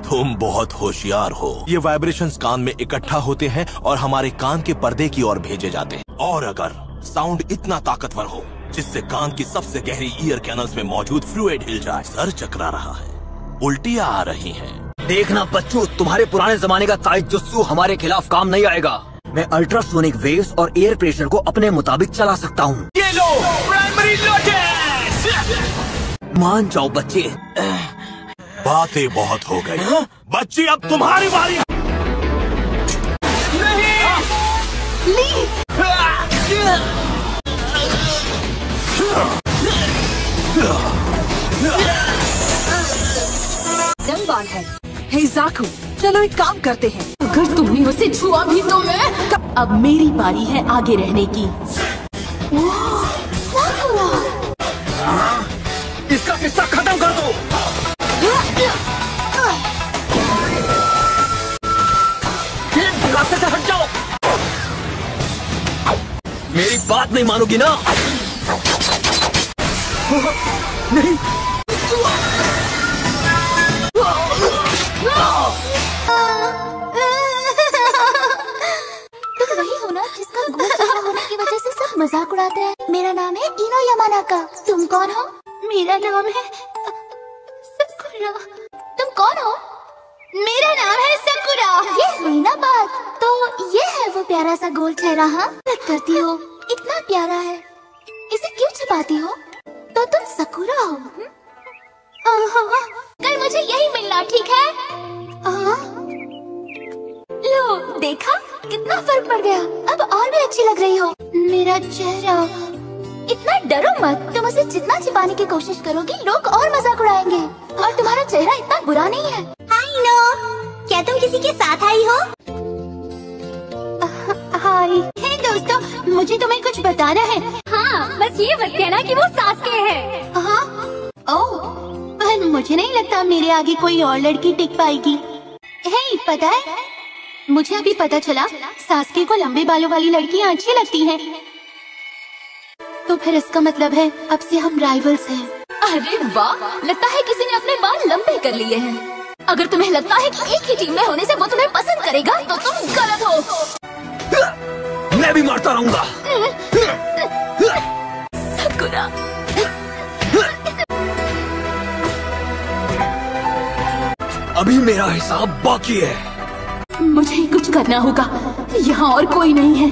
तुम बहुत होशियार हो। ये वाइब्रेशंस कान में इकट्ठा होते हैं और हमारे कान के पर्दे की ओर भेजे जाते हैं। और अगर साउंड इतना ताकतवर हो जिससे कान की सबसे गहरी ईयर कैनल्स में मौजूद फ्लूइड हिल जाए, सर चकरा रहा है, उल्टियां आ रही हैं। देखना बच्चों, तुम्हारे पुराने जमाने का ताइजुत्सु हमारे खिलाफ काम नहीं आएगा। मैं अल्ट्रासोनिक वेव्स और एयर प्रेशर को अपने मुताबिक चला सकता हूँ। ये लो प्राइमरी लोचस। मान जाओ बच्चे। बातें बहुत हो गई। बच्ची अब तुम्हारी बारी। दंगबान है। हे ज़ाकू, चलो एक काम करते हैं। अगर तुमने उसे छुआ भी तो मैं। अब मेरी बारी है आगे रहने की। इसका किस्सा खत्म कर दो। रास्ते से हट जाओ। मेरी बात नहीं मानोगी ना? नहीं। तुम वही हो ना जिसका गोल चेहरा होने की वजह से सब मजाक उड़ाते हैं। मेरा नाम है इनो यामानाका। तुम कौन हो? मेरा नाम है सकुरा। तुम कौन हो? मेरा नाम है सकुरा। ये हुई ना बात। तो ये है वो प्यारा सा गोल चेहरा। हाँ करती हो, इतना प्यारा है, इसे क्यों छिपाती हो? तो तुम सकुरा हो। कल मुझे यही मिलना, ठीक है? लो देखा, कितना फर्क पड़ गया। अब और भी अच्छी लग रही हो। मेरा चेहरा। इतना डरो मत। तुम उसे जितना छिपाने की कोशिश करोगी लोग और मजाक उड़ाएंगे। और तुम्हारा चेहरा इतना बुरा नहीं है। हाय नो, क्या तुम किसी के साथ आई हो? हाय। हे दोस्तों, मुझे तुम्हें कुछ बताना है। हाँ, बस ये मत कहना कि वो सासके है। हाँ? ओह, पर मुझे नहीं लगता मेरे आगे कोई और लड़की टिक पाएगी। हे, पता है, मुझे अभी पता चला सासके को लंबे बालों वाली लड़कियाँ अच्छी लगती हैं। तो फिर इसका मतलब है अब से हम राइवल्स हैं। अरे वाह, लगता है किसी ने अपने बाल लंबे कर लिए हैं। अगर तुम्हें लगता है कि एक ही टीम में होने से वो तुम्हें पसंद करेगा तो तुम गलत हो। मैं भी मारता रहूंगा। सकुरा। अभी मेरा हिसाब बाकी है। मुझे ही कुछ करना होगा, यहाँ और कोई नहीं है।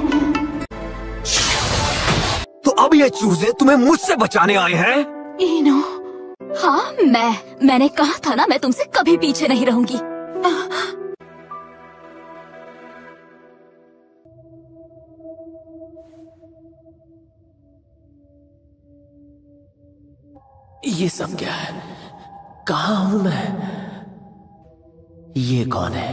तो अब ये चूजे तुम्हें मुझसे बचाने आए हैं? इनो। हाँ, मैंने कहा था ना, मैं तुमसे कभी पीछे नहीं रहूंगी। ये सब क्या है? कहाँ हूं मैं? ये कौन है?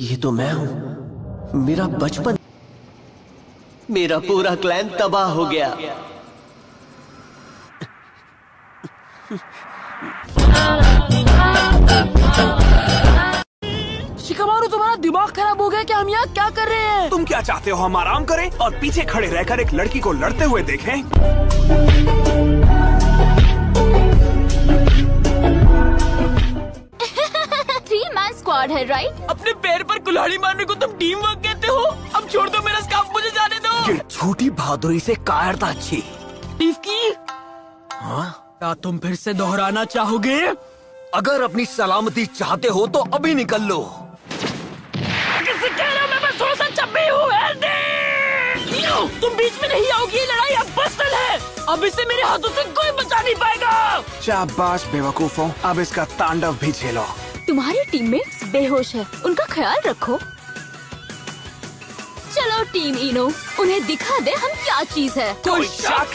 ये तो मैं हूं। मेरा बचपन, मेरा पूरा क्लैन तबाह हो गया। शिकामारू, तुम्हारा दिमाग खराब हो गया क्या? हम यहाँ क्या कर रहे हैं? तुम क्या चाहते हो, हम आराम करें और पीछे खड़े रहकर एक लड़की को लड़ते हुए देखें? 3-man स्क्वाड है, राइट? अपने पैर पर कुल्हाड़ी मारने को तुम टीम वर्क कहते हो? अब छोड़ दो मेरा स्कार्फ, मुझे जाने दो। ये झूठी बहादुरी से कायरता अच्छी। की क्या तुम फिर से दोहराना चाहोगे? अगर अपनी सलामती चाहते हो तो अभी निकल लो। किससे कह रहे हो? मैं बस थोड़ा सा चब्बी हूँ। तुम बीच में नहीं आओगी, ये लड़ाई अब पर्सनल है। अब इसे मेरे हाथों से कोई बचा नहीं पाएगा। शाबाश बेवकूफों, अब इसका तांडव भी झेलो। तुम्हारे टीममेट्स बेहोश है, उनका ख्याल रखो। चलो टीम इनो, उन्हें दिखा दे हम क्या चीज है। कोई शक?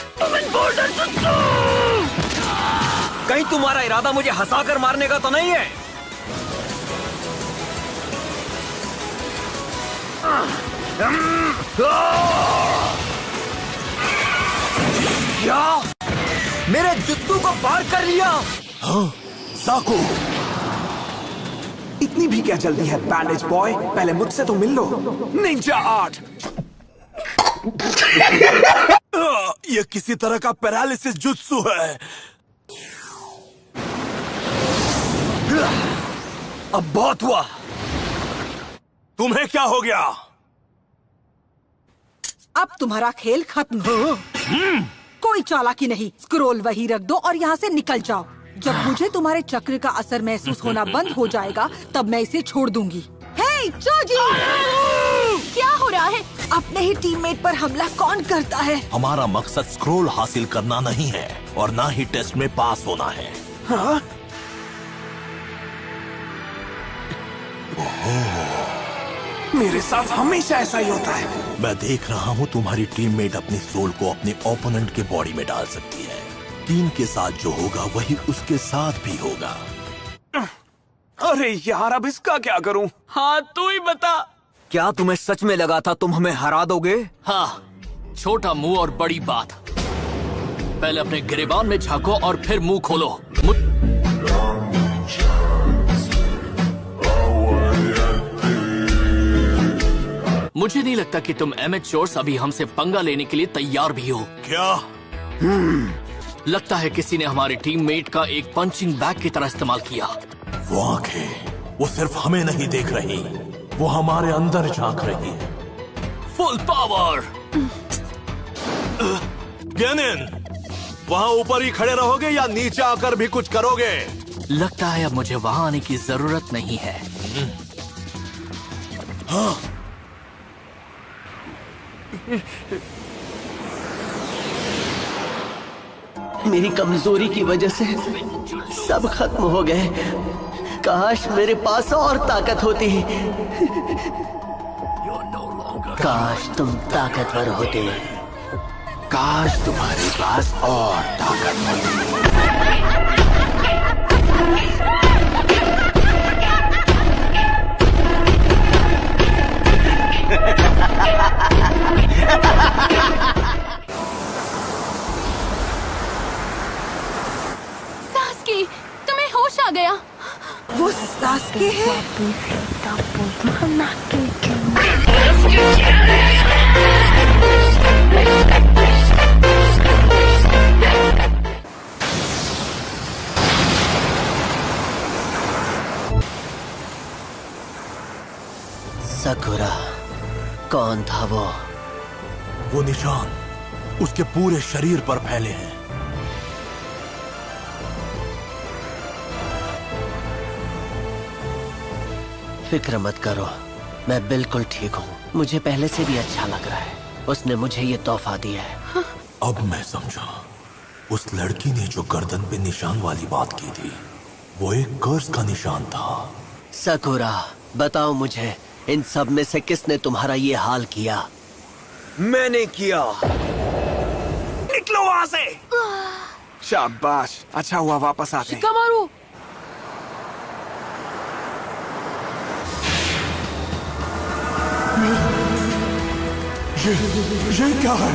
कहीं तुम्हारा इरादा मुझे हंसाकर मारने का तो नहीं है? क्या मेरे जुत्तू को पार कर लिया? हाँ, साकू। इतनी भी क्या जल्दी है बैंडेज बॉय, पहले मुझसे तो मिल लो। Ninja art. ये किसी तरह का पैरालिसिस जुत्सु है। अब बहुत हुआ। तुम्हें क्या हो गया? अब तुम्हारा खेल खत्म। कोई चालाकी नहीं, स्क्रोल वही रख दो और यहाँ से निकल जाओ। जब मुझे तुम्हारे चक्र का असर महसूस होना बंद हो जाएगा तब मैं इसे छोड़ दूंगी। हे चोजी! क्या हो रहा है? अपने ही टीममेट पर हमला कौन करता है? हमारा मकसद स्क्रोल हासिल करना नहीं है और ना ही टेस्ट में पास होना है। हाँ? मेरे साथ हमेशा ऐसा ही होता है। मैं देख रहा हूँ तुम्हारी टीममेट अपनी सोल को अपने ओपोनेंट के बॉडी में डाल सकती है। टीम के साथ जो होगा वही उसके साथ भी होगा। अरे यार, अब इसका क्या करूं? हाँ तू ही बता। क्या तुम्हें सच में लगा था तुम हमें हरा दोगे? हाँ, छोटा मुंह और बड़ी बात। पहले अपने गिरेबान में झांको और फिर मुंह खोलो। मुझे नहीं लगता कि तुम एमेच्योर्स अभी हमसे पंगा लेने के लिए तैयार भी हो। क्या? लगता है किसी ने हमारे टीममेट का एक पंचिंग बैग की तरह इस्तेमाल किया। वो आंखें, वो सिर्फ हमें नहीं देख रही, वो हमारे अंदर झांक रही है। Full power. गेनिन, वहाँ ऊपर ही खड़े रहोगे या नीचे आकर भी कुछ करोगे? लगता है अब मुझे वहाँ आने की जरूरत नहीं है। हाँ। मेरी कमजोरी की वजह से सब खत्म हो गए। काश मेरे पास और ताकत होती। काश तुम ताकतवर होते। काश तुम्हारे पास और ताकत होती। सास्की, तुम्हें होश आ गया? वो सास्की है? सकुरा, कौन था वो? वो निशान उसके पूरे शरीर पर फैले हैं। फिक्र मत करो, मैं बिल्कुल ठीक हूँ। मुझे पहले से भी अच्छा लग रहा है। उसने मुझे ये तोहफा दिया है। अब मैं समझा, उस लड़की ने जो गर्दन पे निशान वाली बात की थी वो एक कर्स का निशान था। सकुरा, बताओ मुझे, इन सब में से किसने तुम्हारा ये हाल किया? मैंने किया। निकलो वहां से। शाबाश, अच्छा हुआ वापस आ गए। शिकामारू, ये क्या है?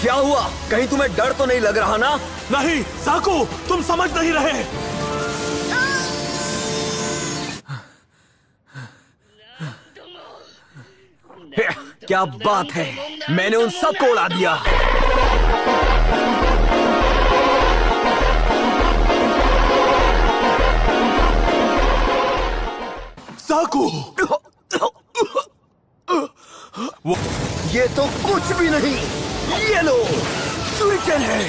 क्या हुआ? कहीं तुम्हें डर तो नहीं लग रहा ना? नहीं साकू, तुम समझ नहीं रहे। क्या बात है, मैंने उन सबको उड़ा दिया। साकू, ये तो कुछ भी नहीं। ये लो, स्वीटन है।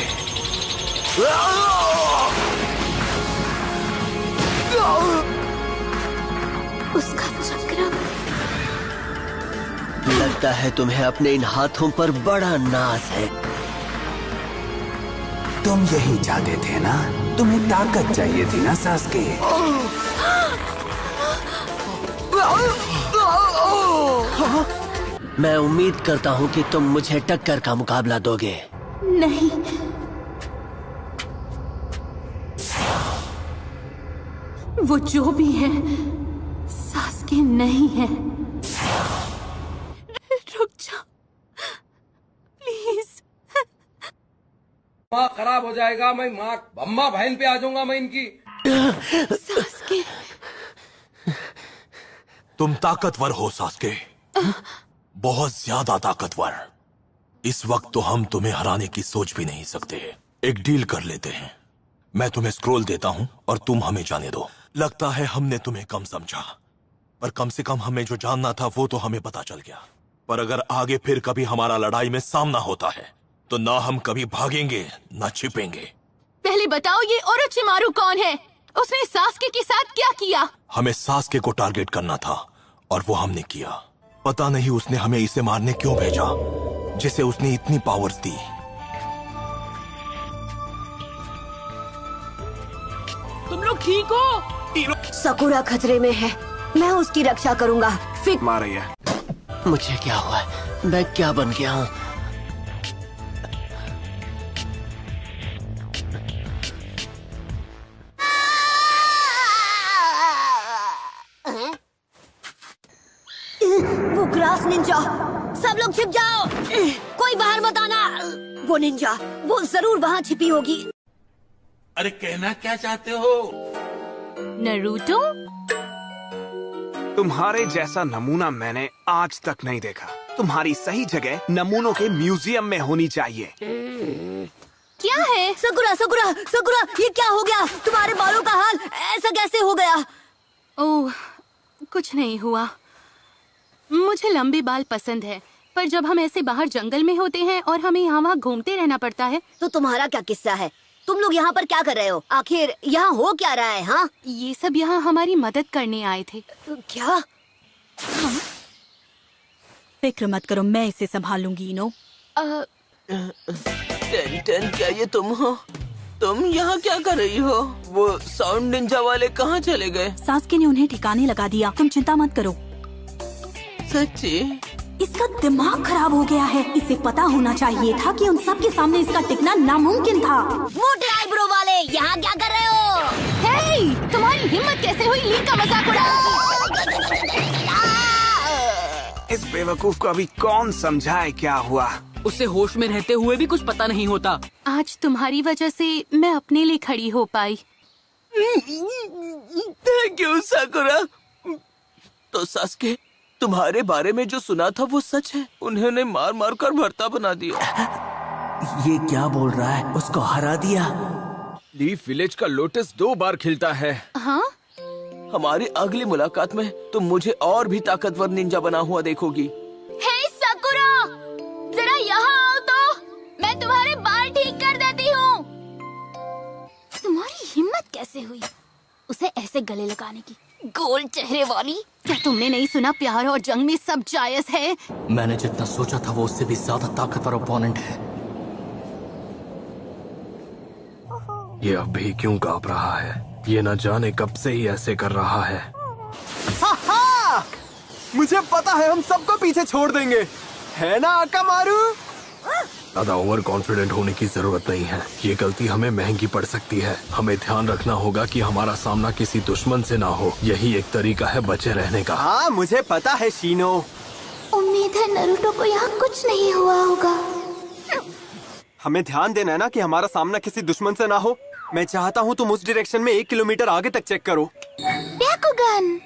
उसका चक्र। लगता है तुम्हें अपने इन हाथों पर बड़ा नाज है। तुम यही चाहते थे ना? तुम्हें ताकत चाहिए थी ना सास्के? मैं उम्मीद करता हूँ कि तुम मुझे टक्कर का मुकाबला दोगे। नहीं, वो जो भी है सास्के नहीं है। रुक जा प्लीज। माँ खराब हो जाएगा, मैं माँ अम्मा बहन पे आ जाऊंगा मैं इनकी। सास्के, तुम ताकतवर हो सास्के, बहुत ज्यादा ताकतवर। इस वक्त तो हम तुम्हें हराने की सोच भी नहीं सकते। एक डील कर लेते हैं, मैं तुम्हें स्क्रोल देता हूं और तुम हमें जाने दो। लगता है हमने तुम्हें कम समझा, पर कम से कम हमें जो जानना था वो तो हमें पता चल गया। पर अगर आगे फिर कभी हमारा लड़ाई में सामना होता है तो ना हम कभी भागेंगे ना छिपेंगे। पहले बताओ ये ओरोचिमारू कौन है? उसने सास्के के साथ क्या किया? हमें सास्के को टारगेट करना था और वो हमने किया। पता नहीं उसने हमें इसे मारने क्यों भेजा, जिसे उसने इतनी पावर्स दी। तुम लोग ठीक हो? सकुरा खतरे में है, मैं उसकी रक्षा करूंगा। फिर मार रही है। मुझे क्या हुआ है? मैं क्या बन गया हूँ? वो ग्रास निंजा, सब लोग छिप जाओ, कोई बाहर मत आना। वो निंजा, वो जरूर वहाँ छिपी होगी। अरे कहना क्या चाहते हो? नरूटो? तुम्हारे जैसा नमूना मैंने आज तक नहीं देखा। तुम्हारी सही जगह नमूनों के म्यूजियम में होनी चाहिए। क्या है? सकुरा सकुरा सकुरा, ये क्या हो गया? तुम्हारे बालों का हाल ऐसा कैसे हो गया? ओह, कुछ नहीं हुआ। मुझे लंबे बाल पसंद है, पर जब हम ऐसे बाहर जंगल में होते हैं और हमें यहाँ वहाँ घूमते रहना पड़ता है। तो तुम्हारा क्या किस्सा है? तुम लोग यहाँ पर क्या कर रहे हो? आखिर यहाँ हो क्या रहा है? हाँ, ये सब यहाँ हमारी मदद करने आए थे। क्या? हाँ? फिक्र मत करो, मैं इसे संभालूंगी। नो टेन, क्या ये तुम हो? तुम यहाँ क्या कर रही हो? वो साउंड निंजा वाले कहाँ चले गए? सास्के ने उन्हें ठिकाने लगा दिया, तुम चिंता मत करो। सच्ची? इसका दिमाग खराब हो गया है। इसे पता होना चाहिए था कि उन सब के सामने इसका टिकना नामुमकिन था। मोटे आईब्रो वाले, यहाँ क्या कर रहे हो? हे, तुम्हारी हिम्मत कैसे हुई लीग का मजाक उड़ाने? इस बेवकूफ को अभी कौन समझाए क्या हुआ? उसे होश में रहते हुए भी कुछ पता नहीं होता। आज तुम्हारी वजह से मैं अपने लिए खड़ी हो पाई। Thank you साकुरा। तो सास्के, तुम्हारे बारे में जो सुना था वो सच है? उन्होंने मार मार कर भरता बना दिया। ये क्या बोल रहा है? उसको हरा दिया? लीफ विलेज का लोटस 2 बार खिलता है। हाँ? हमारी अगली मुलाकात में तुम मुझे और भी ताकतवर निंजा बना हुआ देखोगी। हे साकुरा, जरा यहाँ आओ तो मैं तुम्हारे बाल ठीक कर देती हूँ। तुम्हारी हिम्मत कैसे हुई उसे ऐसे गले लगाने की? गोल चेहरे वाली। क्या तुमने नहीं सुना? प्यार और जंग में सब जायज है। मैंने जितना सोचा था वो उससे भी ज्यादा ताकतवर ओपोनेंट है। ये अब भी क्यों कांप रहा है? ये न जाने कब से ही ऐसे कर रहा है। हा! मुझे पता है हम सबको पीछे छोड़ देंगे, है ना आकामारू? ज्यादा ओवर कॉन्फिडेंट होने की जरूरत नहीं है। ये गलती हमें महंगी पड़ सकती है। हमें ध्यान रखना होगा कि हमारा सामना किसी दुश्मन से ना हो। यही एक तरीका है बचे रहने का। हाँ, मुझे पता है शीनो। उम्मीद है नरूटो को यहाँ कुछ नहीं हुआ होगा। हमें ध्यान देना है ना कि हमारा सामना किसी दुश्मन से ना हो। मैं चाहता हूँ तुम उस डायरेक्शन में 1 किलोमीटर आगे तक चेक करो। ब्याकुगन,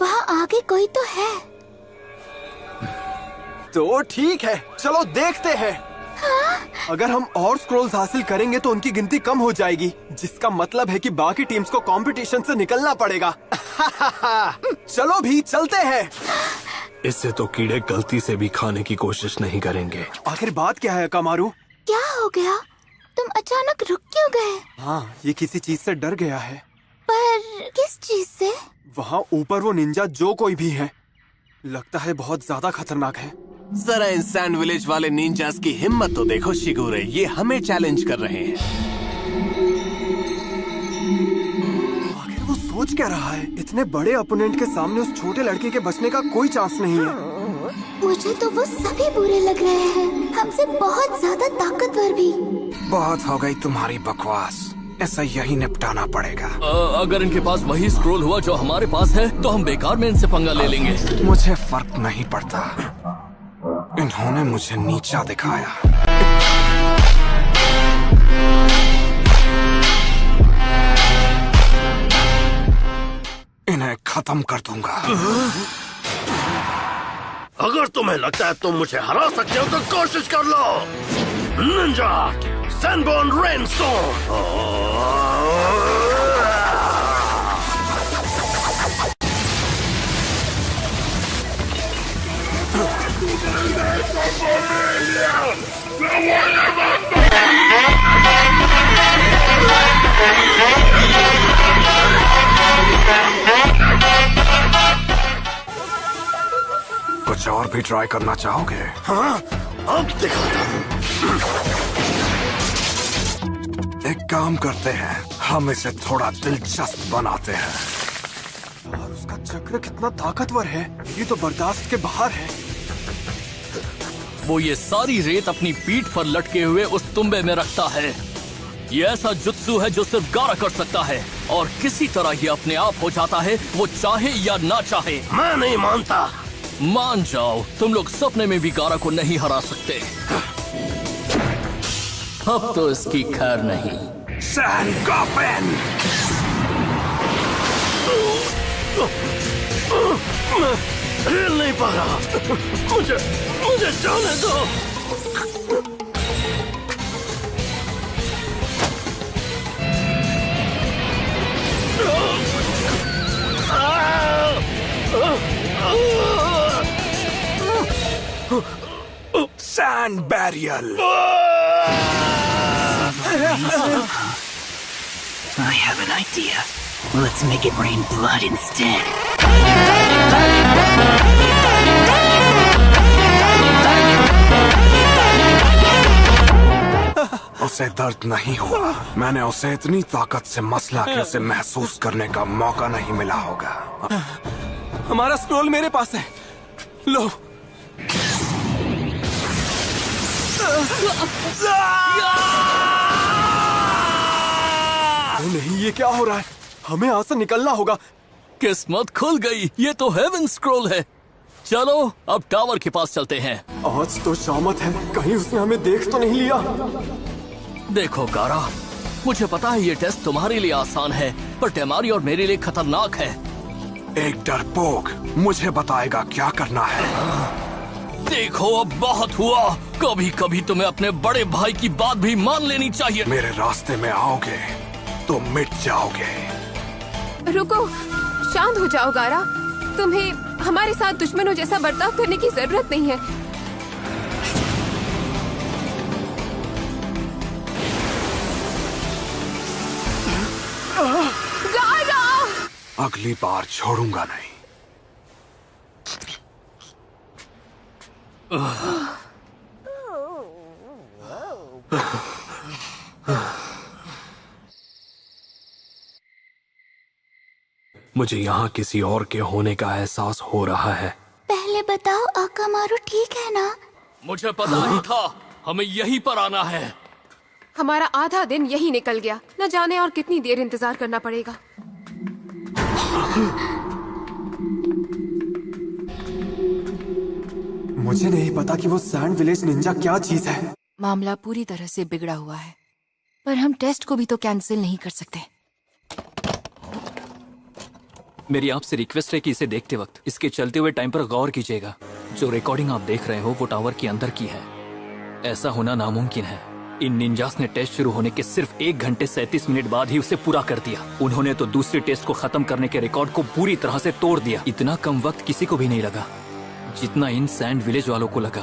वहाँ आगे कोई तो है। तो ठीक है, चलो देखते हैं। हाँ? अगर हम और स्क्रॉल्स हासिल करेंगे तो उनकी गिनती कम हो जाएगी, जिसका मतलब है कि बाकी टीम्स को कंपटीशन से निकलना पड़ेगा। चलो भी चलते हैं। इससे तो कीड़े गलती से भी खाने की कोशिश नहीं करेंगे। आखिर बात क्या है कामारू? क्या हो गया? तुम अचानक रुक क्यों गए? हाँ, ये किसी चीज से डर गया है। पर किस चीज से? वहाँ ऊपर वो निंजा जो कोई भी है, लगता है बहुत ज्यादा खतरनाक है। जरा इन सैंड विलेज वाले निंजास की हिम्मत तो देखो शिगुरे, ये हमें चैलेंज कर रहे हैं। आखिर वो सोच क्या रहा है? इतने बड़े ओपोनेंट के सामने उस छोटे लड़के के बचने का कोई चांस नहीं है। मुझे तो वो सभी बुरे लग रहे हैं, हमसे बहुत ज्यादा ताकतवर भी। बहुत हो गई तुम्हारी बकवास, ऐसा यही निपटाना पड़ेगा। अगर इनके पास वही स्क्रॉल हुआ जो हमारे पास है तो हम बेकार में इनसे पंगा ले लेंगे। मुझे फर्क नहीं पड़ता, इन्होंने मुझे नीचा दिखाया। इन्हें खत्म कर दूंगा। अगर तुम्हें लगता है तुम मुझे हरा सकते हो तो कोशिश कर लो। निंजा सैनबोर्न रेनस्टॉर्म। कुछ और भी ट्राई करना चाहोगे? हाँ, अब दिखाता हूँ। एक काम करते हैं, हम इसे थोड़ा दिलचस्प बनाते हैं। और उसका चक्र कितना ताकतवर है, ये तो बर्दाश्त के बाहर है। वो ये सारी रेत अपनी पीठ पर लटके हुए उस तुम्बे में रखता है। ये ऐसा जुत्सु है जो सिर्फ गारा कर सकता है और किसी तरह ये अपने आप हो जाता है, वो चाहे या ना चाहे। मैं नहीं मानता। मान जाओ, तुम लोग सपने में भी गारा को नहीं हरा सकते। अब तो इसकी खैर नहीं। सैनगोर्न, मैं हिल नहीं पा रहा। मुझे जाने दो। Sand barrier. I have an idea. Let's make it rain blood instead. उसे दर्द नहीं हुआ। मैंने उसे इतनी ताकत से मसला कि उसे महसूस करने का मौका नहीं मिला होगा। हमारा स्क्रॉल मेरे पास है, लो। नहीं, ये क्या हो रहा है? हमें यहाँ से निकलना होगा। किस्मत खुल गई, ये तो हेवन स्क्रॉल है। चलो अब टावर के पास चलते हैं। आज तो शामत है, कहीं उसने हमें देख तो नहीं लिया। देखो गारा, मुझे पता है ये टेस्ट तुम्हारे लिए आसान है, पर टेमारी और मेरे लिए खतरनाक है। एक डरपोक मुझे बताएगा क्या करना है। देखो अब बहुत हुआ, कभी कभी तुम्हें अपने बड़े भाई की बात भी मान लेनी चाहिए। मेरे रास्ते में आओगे तो मिट जाओगे। रुको, शांत हो जाओ गारा। तुम्हें हमारे साथ दुश्मनों जैसा बर्ताव करने की जरूरत नहीं है। गारा! अगली बार छोड़ूंगा नहीं। मुझे यहाँ किसी और के होने का एहसास हो रहा है। पहले बताओ आकामारू ठीक है ना? मुझे पता ही था, हमें यहीं पर आना है। हमारा आधा दिन यही निकल गया, न जाने और कितनी देर इंतजार करना पड़ेगा। मुझे नहीं पता कि वो सैंड विलेज निंजा क्या चीज है। मामला पूरी तरह से बिगड़ा हुआ है, पर हम टेस्ट को भी तो कैंसिल नहीं कर सकते। मेरी आपसे रिक्वेस्ट है कि इसे देखते वक्त इसके चलते हुए टाइम पर गौर कीजिएगा। जो रिकॉर्डिंग आप देख रहे हो वो टावर के अंदर की है। ऐसा होना नामुमकिन है। इन निंजास ने टेस्ट शुरू होने के सिर्फ 1 घंटे 37 मिनट बाद ही उसे पूरा कर दिया। उन्होंने तो दूसरे टेस्ट को खत्म करने के रिकॉर्ड को पूरी तरह से तोड़ दिया। इतना कम वक्त किसी को भी नहीं लगा जितना इन सैंड विलेज वालों को लगा।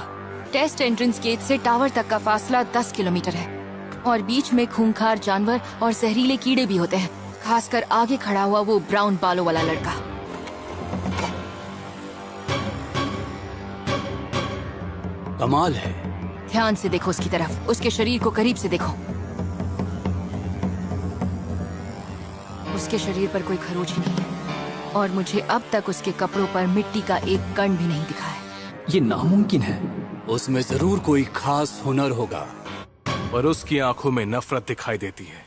टेस्ट एंट्रेंस गेट से टावर तक का फासला 10 किलोमीटर है और बीच में खूंखार जानवर और जहरीले कीड़े भी होते हैं, खासकर आगे खड़ा हुआ वो ब्राउन बालों वाला लड़का। कमाल है। ध्यान से देखो उसकी तरफ, उसके शरीर को करीब से देखो। उसके शरीर पर कोई खरोच ही नहीं है और मुझे अब तक उसके कपड़ों पर मिट्टी का एक कण भी नहीं दिखा है। ये नामुमकिन है। उसमें जरूर कोई खास हुनर होगा, पर उसकी आंखों में नफरत दिखाई देती है।